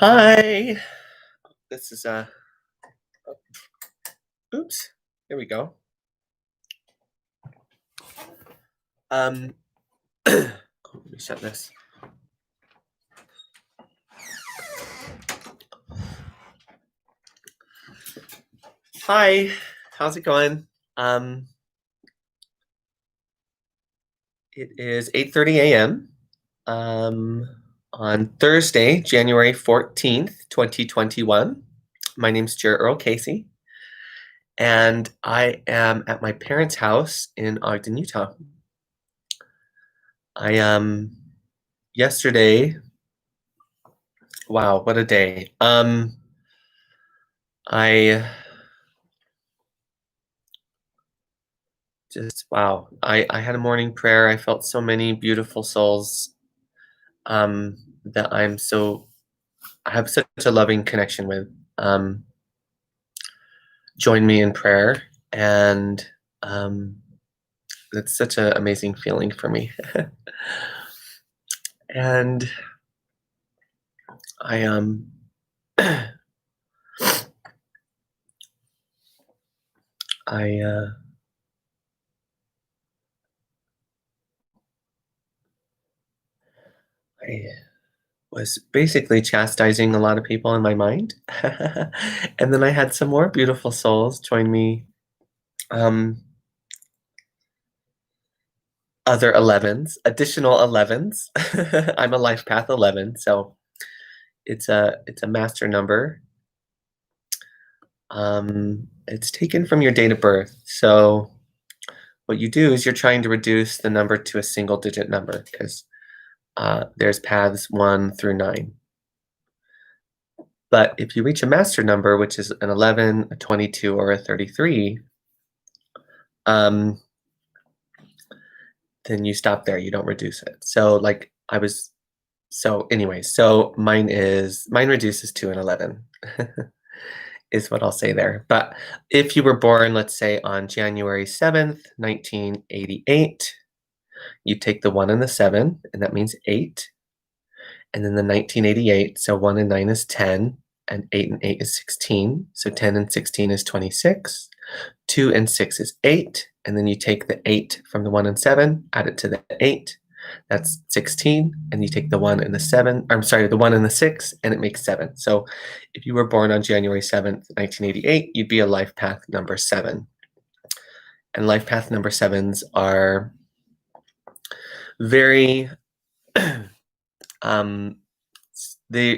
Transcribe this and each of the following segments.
Hi. This is oops. Here we go. Um let me shut this. Hi. How's it going? Um it is 8:30 a.m. Um on Thursday, January 14th, 2021. My name's Jared Earl Casey, and I am at my parents' house in Ogden, Utah. I yesterday, wow, what a day. I Just wow. I had a morning prayer. I felt so many beautiful souls um that I have such a loving connection with. Um Join me in prayer, and um it's such an amazing feeling for me. And I I I was basically chastising a lot of people in my mind. And then I had some more beautiful souls join me. Um Other 11s, additional 11s. I'm a life path 11, so it's a master number. It's taken from your date of birth. So what you do is you're trying to reduce the number to a single digit number because there's paths 1 through 9. But if you reach a master number, which is an 11, a 22, or a 33, um, then you stop there. You don't reduce it. So mine reduces to an 11. Is what I'll say there. But if you were born, let's say on January 7th, 1988, you take the 1 and the 7, and that means 8. And then the 1988, so 1 and 9 is 10, and 8 and 8 is 16. So 10 and 16 is 26. 2 and 6 is 8. And then you take the 8 from the 1 and 7, add it to the 8. That's 16. And you take the 1 and the 7, I'm sorry, the 1 and the 6, and it makes 7. So if you were born on January 7th, 1988, you'd be a life path number 7. And life path number 7s are very um they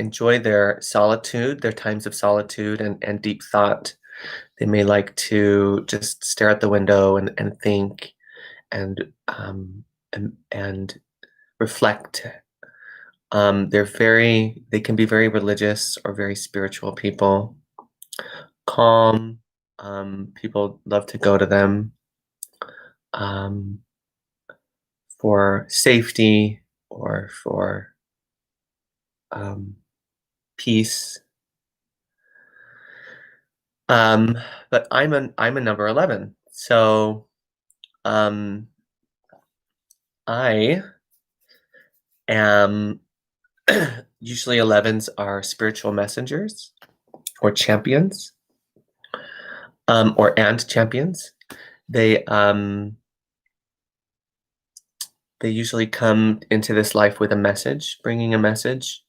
enjoy their solitude, their times of solitude and deep thought. They may like to just stare at the window and think and and reflect. They can be very religious or very spiritual people. Calm. People love to go to them um, for safety or for um, peace. Um, but I'm a number 11, so um, I am usually 11s are spiritual messengers or champions, or champions. They um, they usually come into this life with a message, bringing a message,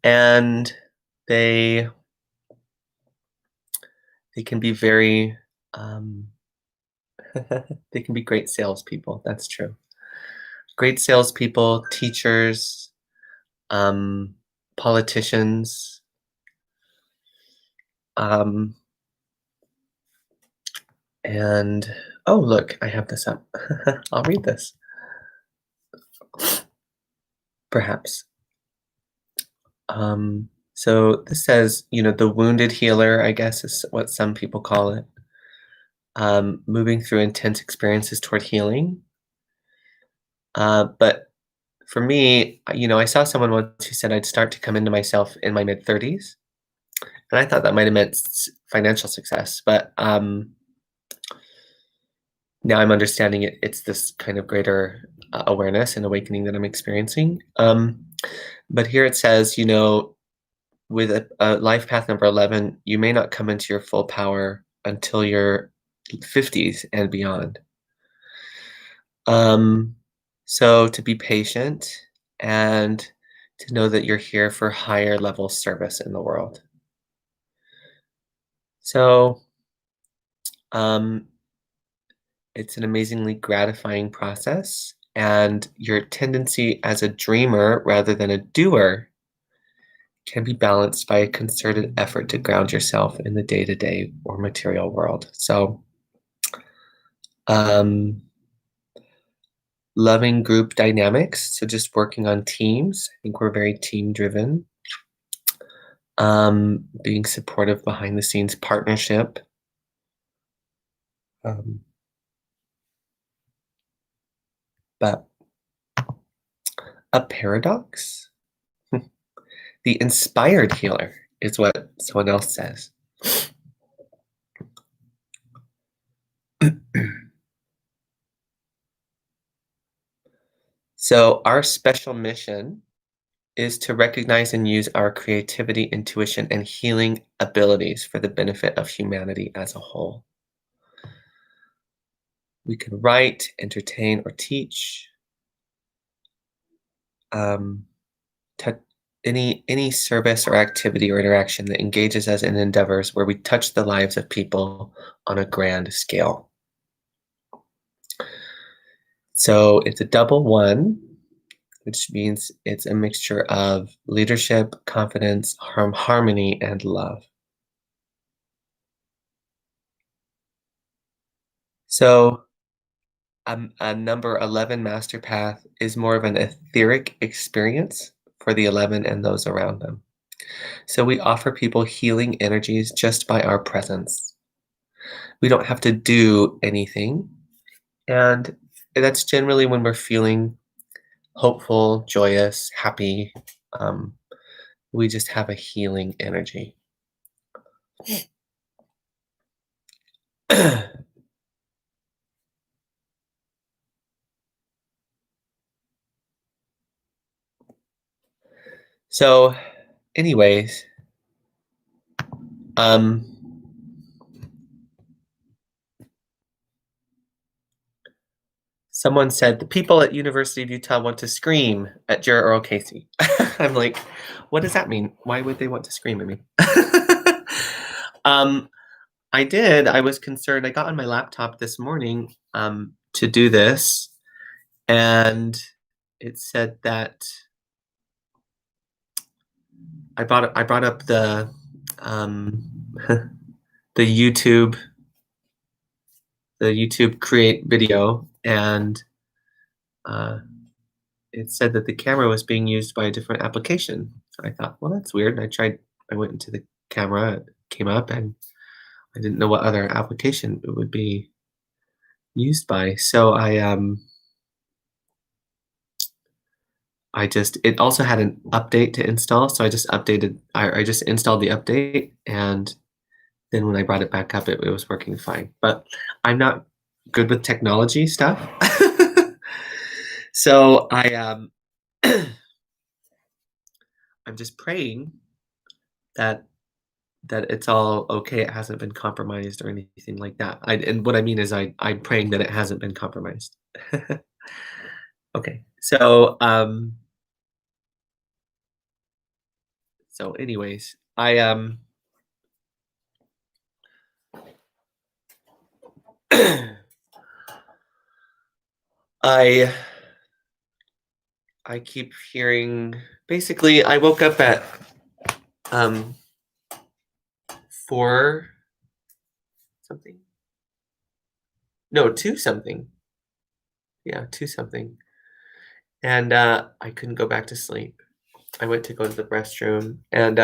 and they they can be very um, they can be great salespeople. That's true. Great salespeople, teachers, um, politicians. Um, and oh, look, I have this up. I'll read this. Perhaps. So this says, the wounded healer, I guess is what some people call it. Moving through intense experiences toward healing. But for me, I saw someone once who said I'd start to come into myself in my mid 30s. And I thought that might have meant financial success. But now I'm understanding it's this kind of greater awareness and awakening that I'm experiencing. But here it says, with a life path number 11, you may not come into your full power until your 50s and beyond. So to be patient and to know that you're here for higher level service in the world. So it's an amazingly gratifying process, and your tendency as a dreamer rather than a doer can be balanced by a concerted effort to ground yourself in the day-to-day or material world. So, loving group dynamics, so just working on teams. I think we're very team-driven. Being supportive behind the scenes partnership. But a paradox? The inspired healer is what someone else says. So our special mission is to recognize and use our creativity, intuition, and healing abilities for the benefit of humanity as a whole. We can write, entertain, or teach. Any service or activity or interaction that engages us in endeavors where we touch the lives of people on a grand scale. So it's a double one, which means it's a mixture of leadership, confidence, harmony, and love. So a number 11 master path is more of an etheric experience for the 11 and those around them. So we offer people healing energies just by our presence. We don't have to do anything. And that's generally when we're feeling hopeful, joyous, happy. We just have a healing energy. So, anyways, someone said the people at University of Utah want to scream at Jarrett Earl Casey. I'm like, what does that mean? Why would they want to scream at me? I did. I was concerned. I got on my laptop this morning to do this, and it said that I brought up the the YouTube create video, and it said that the camera was being used by a different application. I thought, well, that's weird. I went into the camera, it came up, and I didn't know what other application it would be used by. So it also had an update to install. So I just installed the update, and then when I brought it back up, it was working fine. But I'm not good with technology stuff. So I'm just praying that it's all okay. It hasn't been compromised or anything like that. And what I mean is I'm praying that it hasn't been compromised. Okay. So anyways, I keep hearing, basically I woke up at 4 something. No, 2 something. Yeah, 2 something. And I couldn't go back to sleep. I went to go to the restroom, and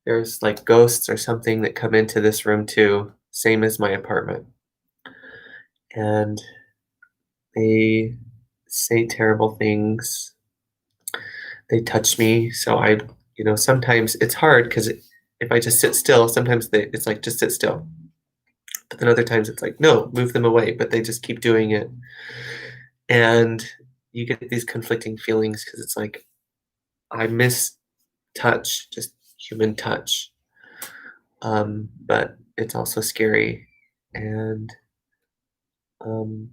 there's like ghosts or something that come into this room too, same as my apartment. And they say terrible things. They touch me, so sometimes it's hard because if I just sit still, sometimes it's like, just sit still. And other times it's like, "No, move them away," but they just keep doing it. And you get these conflicting feelings because it's like, I miss touch, just human touch. But it's also scary. And, um,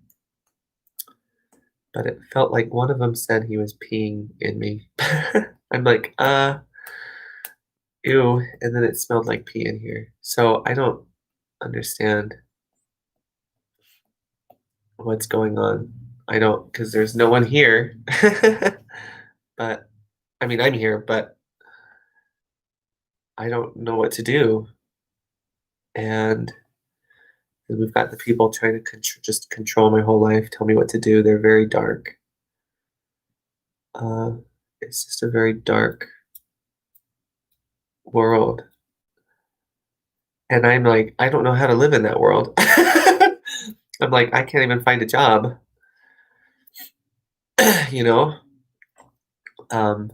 but it felt like one of them said he was peeing in me. I'm like, ew. And then it smelled like pee in here. So I don't understand what's going on. I don't, because there's no one here. But I mean, I'm here, but I don't know what to do. And we've got the people trying to just control my whole life, tell me what to do. They're very dark. Uh, it's just a very dark world. And I'm like, I don't know how to live in that world. I'm like, I can't even find a job, you know? Um,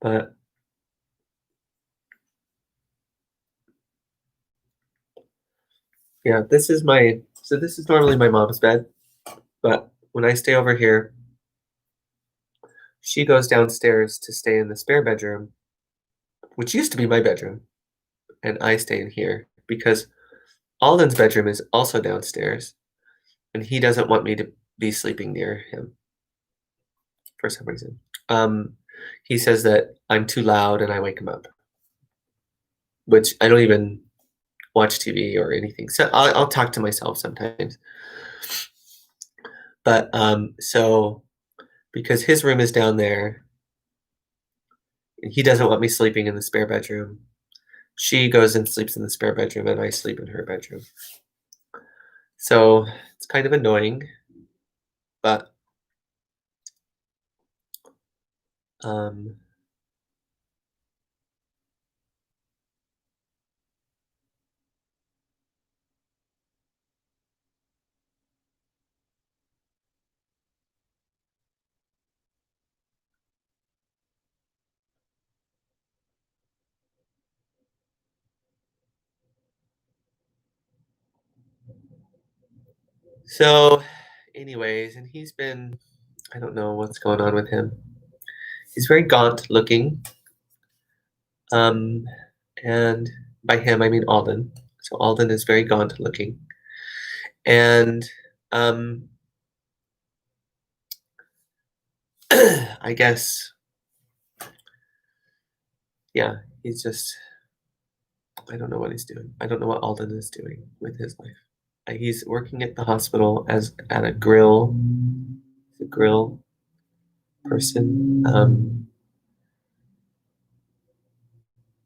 but yeah, this is normally my mom's bed, but when I stay over here, she goes downstairs to stay in the spare bedroom, which used to be my bedroom, and I stay in here because Alden's bedroom is also downstairs, and he doesn't want me to be sleeping near him for some reason. Um, he says that I'm too loud and I wake him up, which I don't even watch TV or anything. So I'll talk to myself sometimes. But so because his room is down there, and he doesn't want me sleeping in the spare bedroom, she goes and sleeps in the spare bedroom, and I sleep in her bedroom. So it's kind of annoying, but um, so anyways, and he's been, I don't know what's going on with him. He's very gaunt looking. Um, and by him, I mean Alden. So Alden is very gaunt looking. And um, I guess, yeah, he's just, I don't know what he's doing. I don't know what Alden is doing with his life. He's working at the hospital as at a grill person,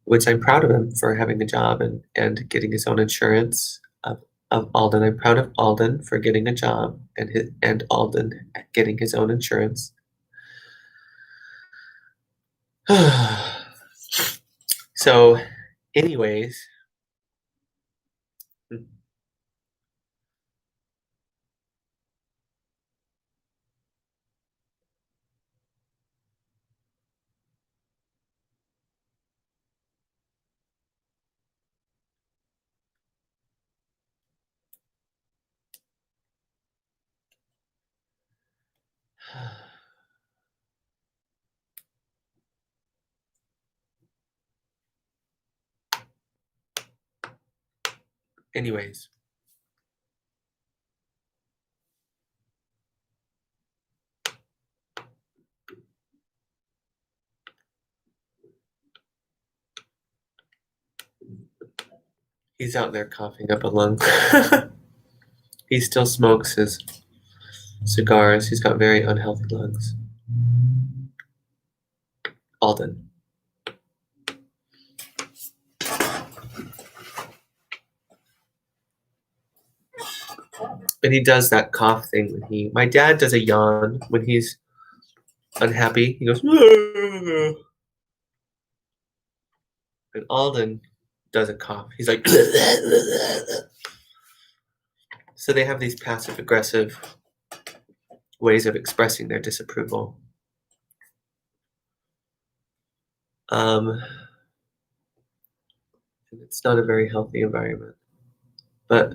which I'm proud of him for having a job and getting his own insurance. Of Alden, I'm proud of Alden for getting a job and Alden getting his own insurance. So, anyways, anyways, he's out there coughing up a lung. He still smokes his cigars. He's got very unhealthy lungs. Alden. And he does that cough thing my dad does a yawn when he's unhappy. He goes, and Alden does a cough. He's like, so they have these passive aggressive ways of expressing their disapproval. And it's not a very healthy environment. But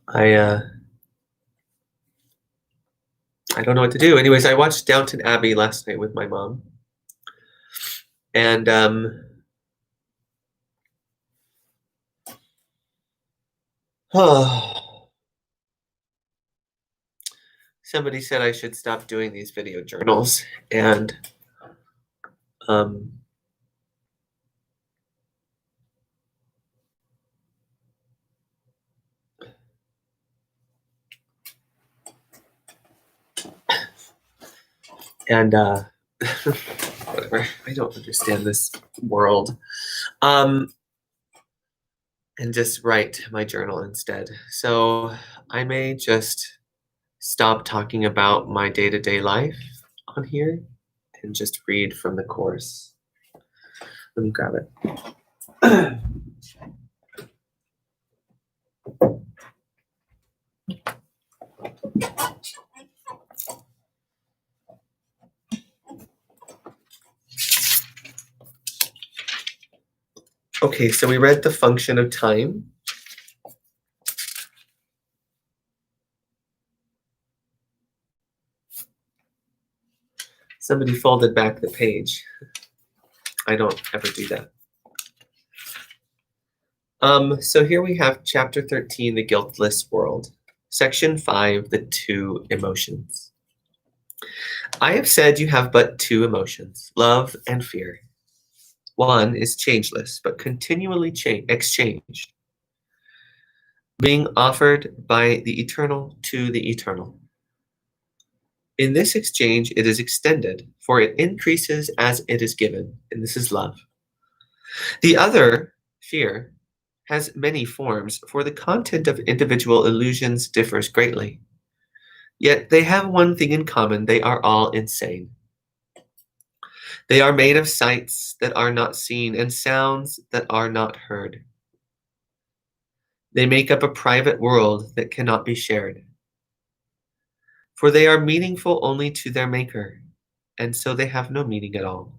I don't know what to do. Anyways, I watched Downton Abbey last night with my mom, and somebody said I should stop doing these video journals, and um, and whatever. I don't understand this world. And just write my journal instead. So I may just stop talking about my day-to-day life on here and just read from the course. Let me grab it. Okay, so we read the function of time. Somebody folded back the page. I don't ever do that. So here we have chapter 13, the guiltless world. Section 5, the two emotions. I have said you have but two emotions, love and fear. One is changeless, but continually exchanged, being offered by the eternal to the eternal. In this exchange, it is extended, for it increases as it is given, and this is love. The other, fear, has many forms, for the content of individual illusions differs greatly. Yet they have one thing in common, they are all insane. They are made of sights that are not seen and sounds that are not heard. They make up a private world that cannot be shared. For they are meaningful only to their maker, and so they have no meaning at all.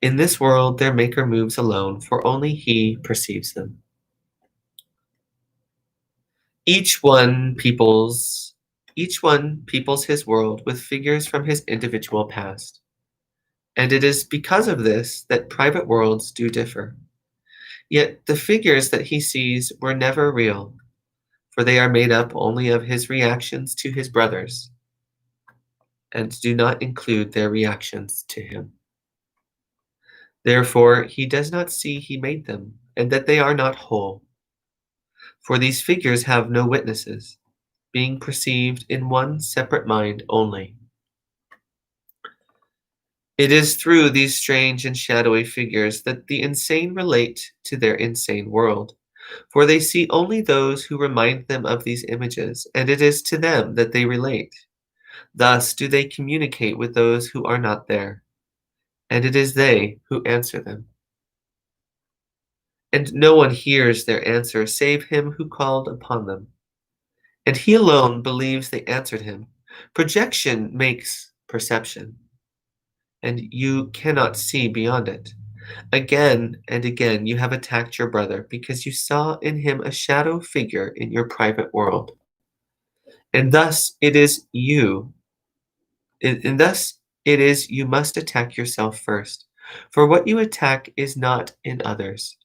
In this world, their maker moves alone, for only he perceives them. Each one peoples his world with figures from his individual past. And it is because of this that private worlds do differ. Yet the figures that he sees were never real, for they are made up only of his reactions to his brothers, and do not include their reactions to him. Therefore, he does not see he made them, and that they are not whole. For these figures have no witnesses, being perceived in one separate mind only. It is through these strange and shadowy figures that the insane relate to their insane world, for they see only those who remind them of these images, and it is to them that they relate. Thus do they communicate with those who are not there, and it is they who answer them. And no one hears their answer save him who called upon them, and he alone believes they answered him. Projection makes perception, and you cannot see beyond it. Again and again you have attacked your brother because you saw in him a shadow figure in your private world. And thus it is you must attack yourself first. For what you attack is not in others.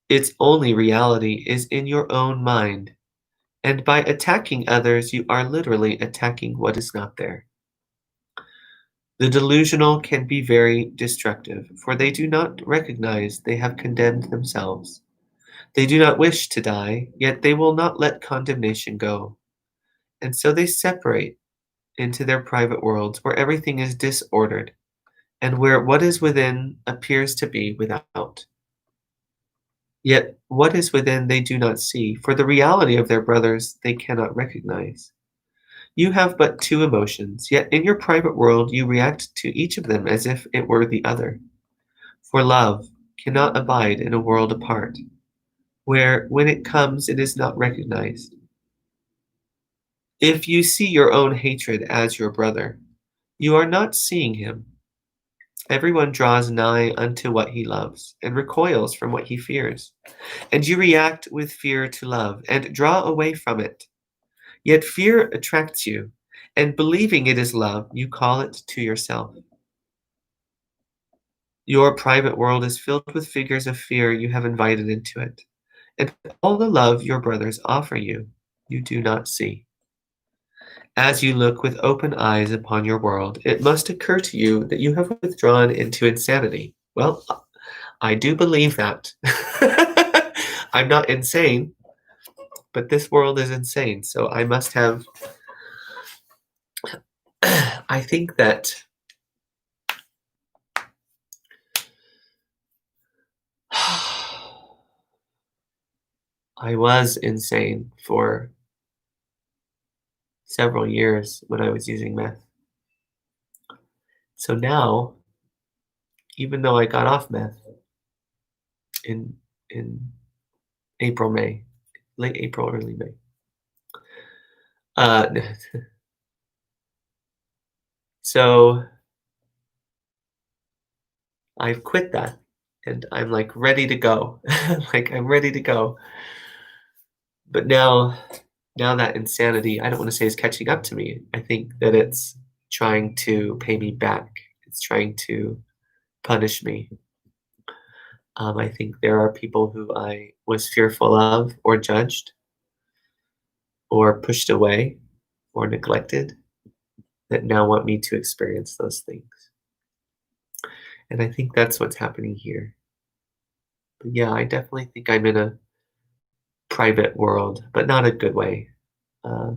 Its only reality is in your own mind. And by attacking others, you are literally attacking what is not there. The delusional can be very destructive, for they do not recognize they have condemned themselves. They do not wish to die, yet they will not let condemnation go. And so they separate into their private worlds where everything is disordered, and where what is within appears to be without. Yet what is within they do not see, for the reality of their brothers they cannot recognize. You have but two emotions, yet in your private world you react to each of them as if it were the other. For love cannot abide in a world apart, where when it comes it is not recognized. If you see your own hatred as your brother, you are not seeing him. Everyone draws nigh unto what he loves, and recoils from what he fears. And you react with fear to love, and draw away from it. Yet fear attracts you, and believing it is love, you call it to yourself. Your private world is filled with figures of fear you have invited into it, and all the love your brothers offer you, you do not see. As you look with open eyes upon your world, it must occur to you that you have withdrawn into insanity. Well, I do believe that. I'm not insane, but this world is insane. So I must have. I think that I was insane for several years when I was using meth. So now, even though I got off meth in in April, May, late April, early May, uh, so I've quit that, and I'm like ready to go. Like I'm ready to go. But now that insanity, I don't want to say is catching up to me. I think that it's trying to pay me back. It's trying to punish me. I think there are people who I was fearful of, or judged, or pushed away, or neglected, that now want me to experience those things. And I think that's what's happening here. But yeah, I definitely think I'm in a private world, but not a good way. Uh,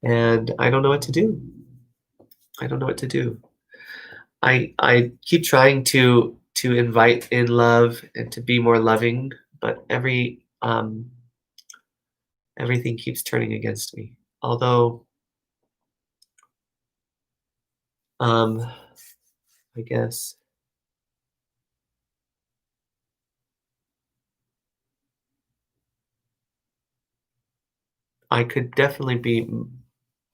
and I don't know what to do. I don't know what to do. I keep trying to invite in love and to be more loving, but everything keeps turning against me. Although, um, I guess I could definitely be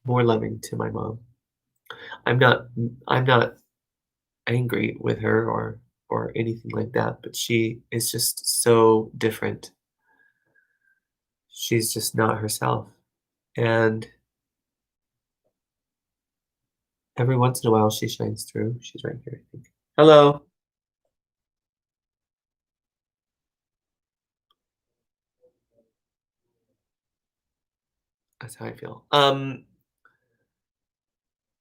more loving to my mom. I'm not I'm not angry with her or anything like that, but she is just so different. She's just not herself. And every once in a while she shines through. She's right here, I think. Hello. That's how I feel.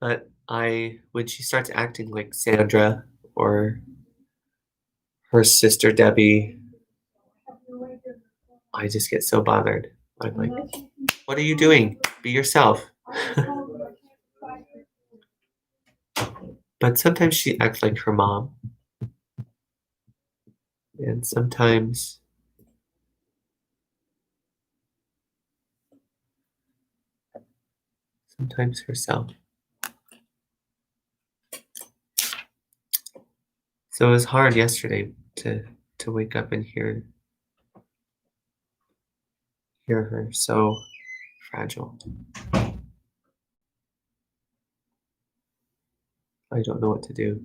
But I when she starts acting like Sandra or her sister Debbie, I just get so bothered. I'm like, "What are you doing? Be yourself." But sometimes she acts like her mom, and sometimes herself. So it was hard yesterday to wake up and hear her so fragile. I don't know what to do.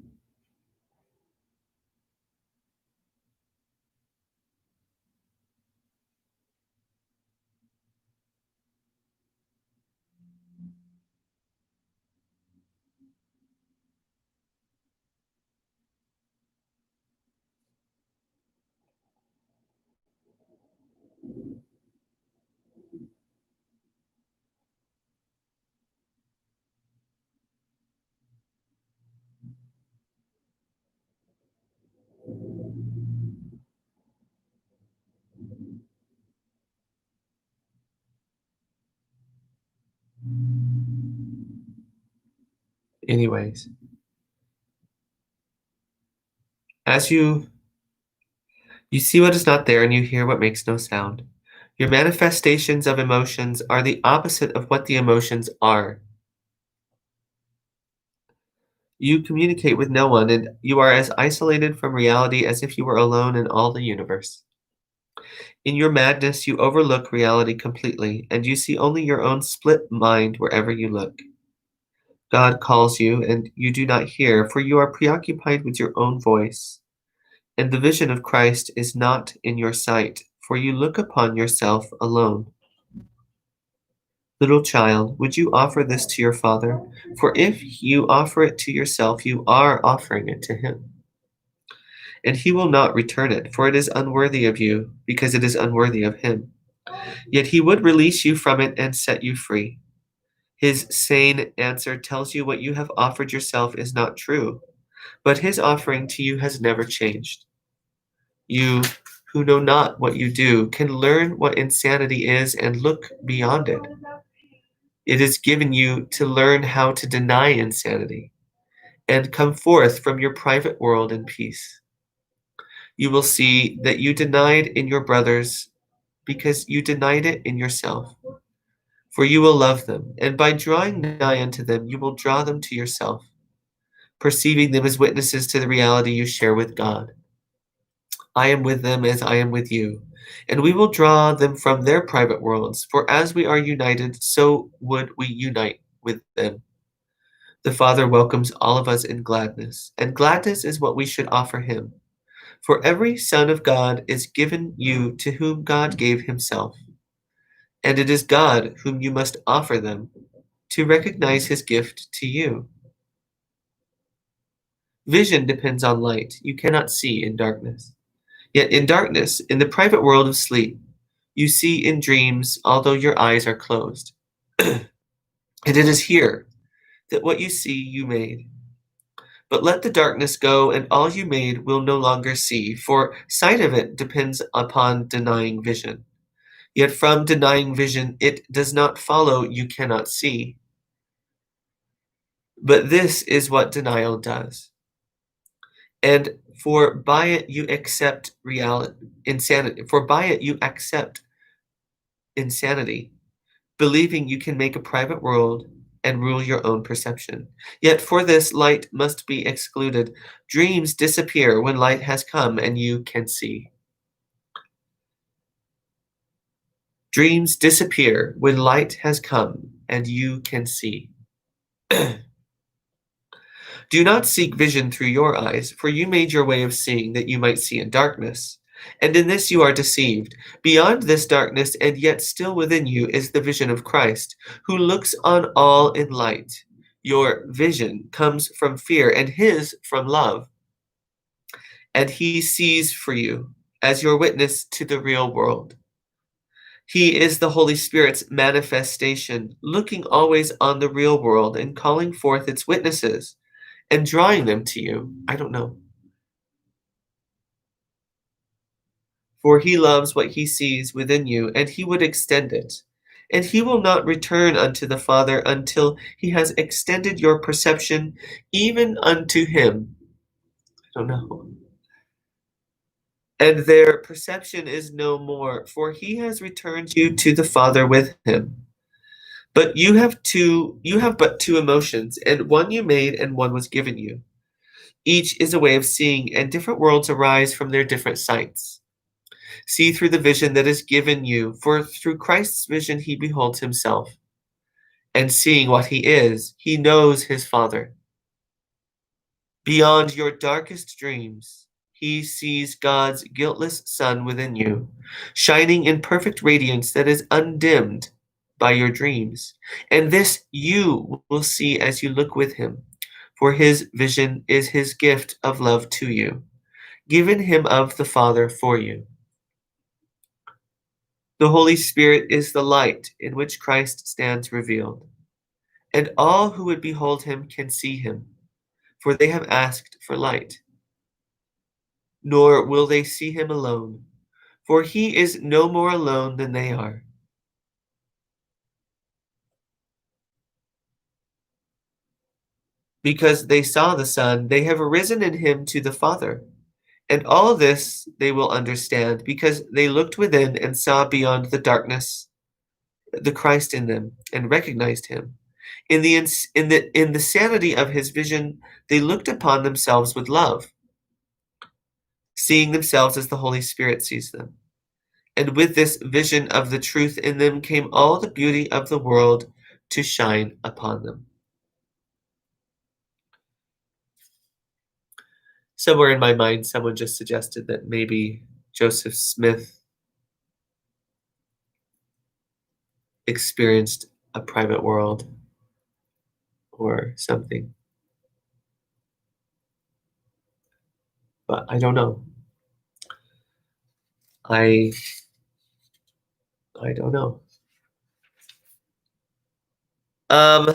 Anyways, as you see what is not there and you hear what makes no sound. Your manifestations of emotions are the opposite of what the emotions are. You communicate with no one, and you are as isolated from reality as if you were alone in all the universe. In your madness, you overlook reality completely, and you see only your own split mind wherever you look. God calls you, and you do not hear, for you are preoccupied with your own voice. And the vision of Christ is not in your sight, for you look upon yourself alone. Little child, would you offer this to your Father? For if you offer it to yourself, you are offering it to him. And he will not return it, for it is unworthy of you, because it is unworthy of him. Yet he would release you from it and set you free. His sane answer tells you what you have offered yourself is not true, but his offering to you has never changed. You, who know not what you do, can learn what insanity is and look beyond it. It is given you to learn how to deny insanity and come forth from your private world in peace. You will see that you denied in your brothers because you denied it in yourself. For you will love them, and by drawing nigh unto them, you will draw them to yourself, perceiving them as witnesses to the reality you share with God. I am with them as I am with you, and we will draw them from their private worlds, for as we are united, so would we unite with them. The Father welcomes all of us in gladness, and gladness is what we should offer him. For every Son of God is given you to whom God gave himself, and it is God whom you must offer them to recognize his gift to you. Vision depends on light. You cannot see in darkness. Yet in darkness, in the private world of sleep, you see in dreams, although your eyes are closed. And it is here that what you see you made. But let the darkness go, and all you made will no longer see, for sight of it depends upon denying vision. Yet from denying vision, it does not follow you cannot see. But this is what denial does. And for by it you accept insanity. For by it you accept insanity, believing you can make a private world and rule your own perception. Yet for this, light must be excluded. Dreams disappear when light has come and you can see. Dreams disappear when light has come and you can see. Do not seek vision through your eyes, for you made your way of seeing that you might see in darkness. And in this you are deceived. Beyond this darkness, and yet still within you, is the vision of Christ, who looks on all in light. Your vision comes from fear, and his from love. And he sees for you as your witness to the real world. He is the Holy Spirit's manifestation, looking always on the real world and calling forth its witnesses and drawing them to you. I don't know. For he loves what he sees within you, and he would extend it. And he will not return unto the Father until he has extended your perception even unto him. I don't know. And their perception is no more, for he has returned you to the Father with him. But you have but two emotions, and one you made and one was given you. Each is a way of seeing, and different worlds arise from their different sights. See through the vision that is given you, for through Christ's vision he beholds himself. And seeing what he is, he knows his Father. Beyond your darkest dreams, he sees God's guiltless Son within you, shining in perfect radiance that is undimmed by your dreams. And this you will see as you look with him, for his vision is his gift of love to you, given him of the Father for you. The Holy Spirit is the light in which Christ stands revealed, and all who would behold him can see him, for they have asked for light. Nor will they see him alone, for he is no more alone than they are. Because they saw the Son, they have arisen in him to the Father. And all this they will understand, because they looked within and saw beyond the darkness the Christ in them, and recognized him. In the sanity of his vision, they looked upon themselves with love, seeing themselves as the Holy Spirit sees them. and with this vision of the truth in them came all the beauty of the world to shine upon them. Somewhere in my mind, someone just suggested that maybe Joseph Smith experienced a private world or something, but I don't know. I I don't know. Um,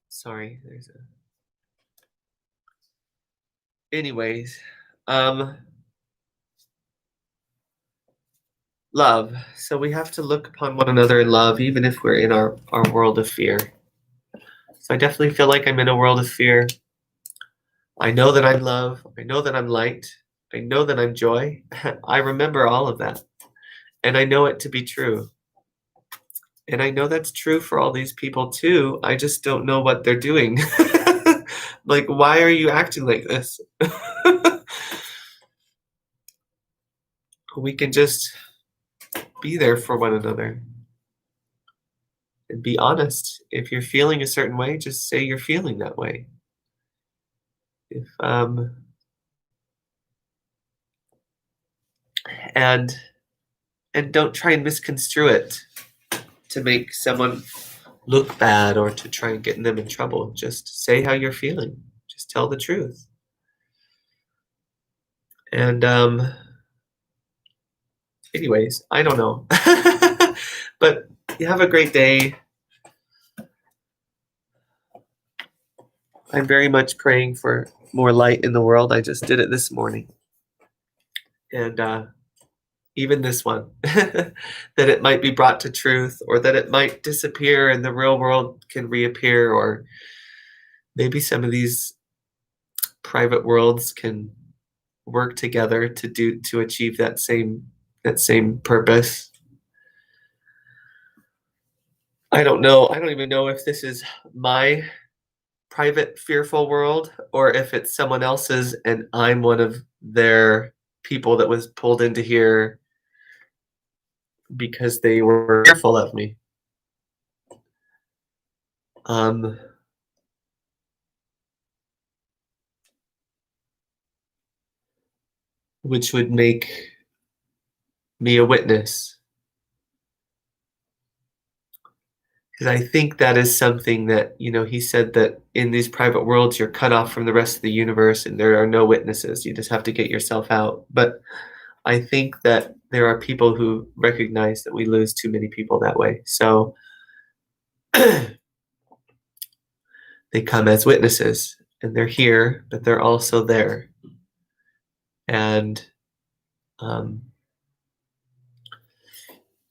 sorry, there's a anyways, um, love. So we have to look upon one another in love, even if we're in our world of fear. So I definitely feel like I'm in a world of fear. I know that I'm love. I know that I'm light. I know that I'm joy. I remember all of that. And I know it to be true. And I know that's true for all these people too. I just don't know what they're doing. Like, why are you acting like this? We can just be there for one another and be honest. If you're feeling a certain way, just say you're feeling that way. If and and don't try and misconstrue it to make someone look bad or to try and get them in trouble. Just say how you're feeling. Just tell the truth. And anyways, I don't know. But you have a great day. I'm very much praying for more light in the world. I just did it this morning. And even this one, that it might be brought to truth or that it might disappear and the real world can reappear, or maybe some of these private worlds can work together to achieve that same purpose. I don't know. I don't even know if this is my private fearful world or if it's someone else's and I'm one of their people that was pulled into here because they were fearful of me. Um, which would make me a witness. Because I think that is something that, he said that in these private worlds, you're cut off from the rest of the universe and there are no witnesses. You just have to get yourself out. But I think that there are people who recognize that we lose too many people that way. So they come as witnesses and they're here, but they're also there. And um,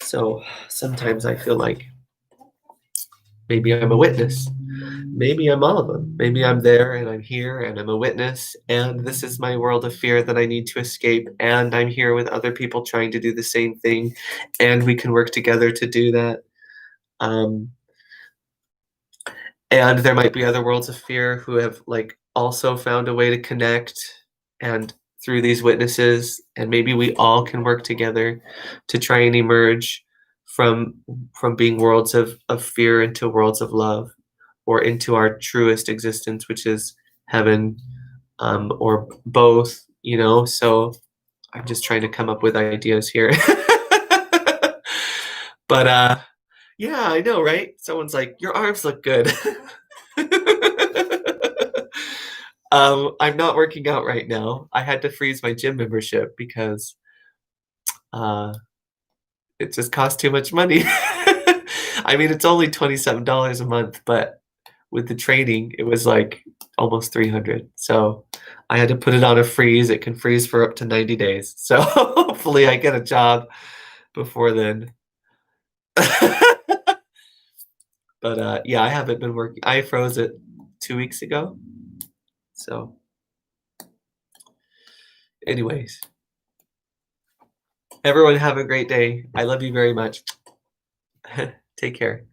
so sometimes I feel like maybe I'm a witness. Maybe I'm all of them. Maybe I'm there and I'm here and I'm a witness. And this is my world of fear that I need to escape. And I'm here with other people trying to do the same thing. And we can work together to do that. Um, and there might be other worlds of fear who have also found a way to connect and through these witnesses. And maybe we all can work together to try and emerge from being worlds of fear into worlds of love, or into our truest existence, which is heaven, or both, So I'm just trying to come up with ideas here. But yeah, I know, right? Someone's like, your arms look good. I'm not working out right now. I had to freeze my gym membership because uh, it just cost too much money. I mean, it's only $27 a month, but with the training, it was like almost 300. So I had to put it on a freeze. It can freeze for up to 90 days. So hopefully I get a job before then. But yeah, I haven't been working. I froze it 2 weeks ago. So, anyways, everyone have a great day. I love you very much. Take care.